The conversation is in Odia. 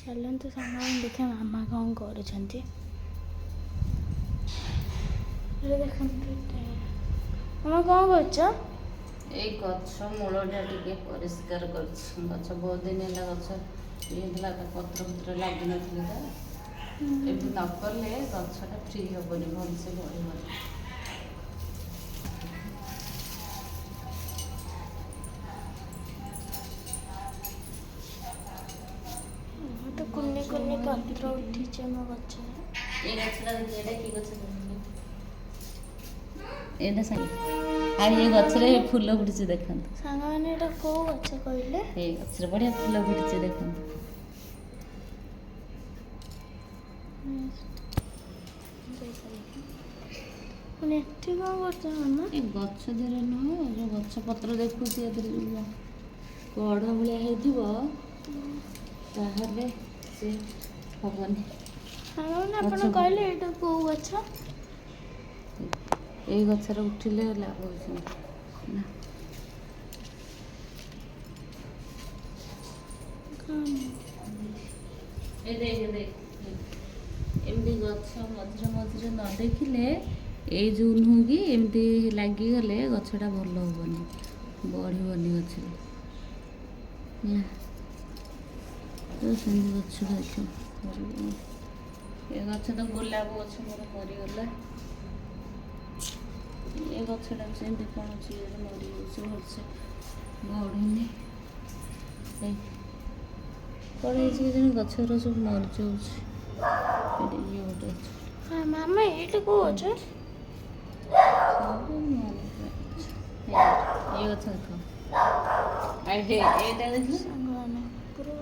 ଚାଲନ୍ତୁ ସାଙ୍ଗମାନେ ଦେଖିବା ମାମା କ'ଣ କରୁଛନ୍ତି। ଦେଖନ୍ତୁ ମାମା କ'ଣ କରୁଛ? ଏଇ ଗଛ ମୂଳଟା ଟିକେ ପରିଷ୍କାର କରୁଛି। ଗଛ ବହୁତ ଦିନ ହେଲା ଗଛ ଇଏ ହେଲା, ପତ୍ର ପତ୍ର ଲାଗିନଥିଲେ ତ, ଏମିତି ନ କଲେ ଗଛଟା ଫ୍ରି ହେବନି, ଭଲସେ ବଢ଼ିବନି। ତ କୁନି କୁନି ପତ୍ର ଉଠିଛି ଆମ ଗଛରେ। এই গছটা দেখি, এটা কি গছ? এটা ସାଙ୍ଗେ ଆଉ ଏ ଗଛରେ ଫୁଲ ଫୁଟିଛି ଦେଖନ୍ତୁ। ସାଙ୍ଗମାନେ ଏଇଟା କୋଉ ଗଛ କହିଲେ? ଏଇ ଗଛରେ ବଢ଼ିଆ ଫୁଲ ଫୁଟିଛି ଦେଖନ୍ତୁ। ପୁଣି ଏଠି କ'ଣ କରୁଛ ମାମା? ଏ ଗଛ ଦେହରେ ନୁହେଁ, ଯେଉଁ ଗଛ ପତ୍ର ଦେଖୁଛି ଏଥିରେ ଯେଉଁ କଢ଼ ଭଳିଆ ହେଇଥିବ, ତାହେଲେ ସେ ହବନି। ସାଙ୍ଗମାନେ ଆପଣ କହିଲେ ଏଇଟା କୋଉ ଗଛ? ଏଇ ଗଛରେ ଉଠିଲେ ଲାଭ ହେଉଛି ନା। ଏମିତି ଗଛ ମଝିରେ ମଝିରେ ନ ଦେଖିଲେ, ଏଇ ଯେଉଁ ନୁହଁ କି ଏମିତି ଲାଗିଗଲେ ଗଛଟା ଭଲ ହବନି, ବଢ଼ିବନି ଗଛରେ। ସେମିତି ଗଛ ଦେଖିବ। ଏ ଗଛ ତ ଗୋଲାପ ଗଛ ମୋର ମରିଗଲା। ଏ ଗଛଟା ସେମିତି କ'ଣ ଅଛି, ମରିଯାଉଛି, ଭଲସେ ବଢ଼ୁନି। କ'ଣ ହେଇଛି କେଜାଣି, ଗଛଗୁରା ସବୁ ମରିଯାଉଛି। ଏଇଟା ଇଏ ଗୋଟେ ଗଛ। ମାମା ଏଇଟା କୋଉ ଗଛ? ଇଏ ଗଛ ଦେଖ, ଏଇଟା ଦେଖିଲ ସାଙ୍ଗମାନେ ପୁରା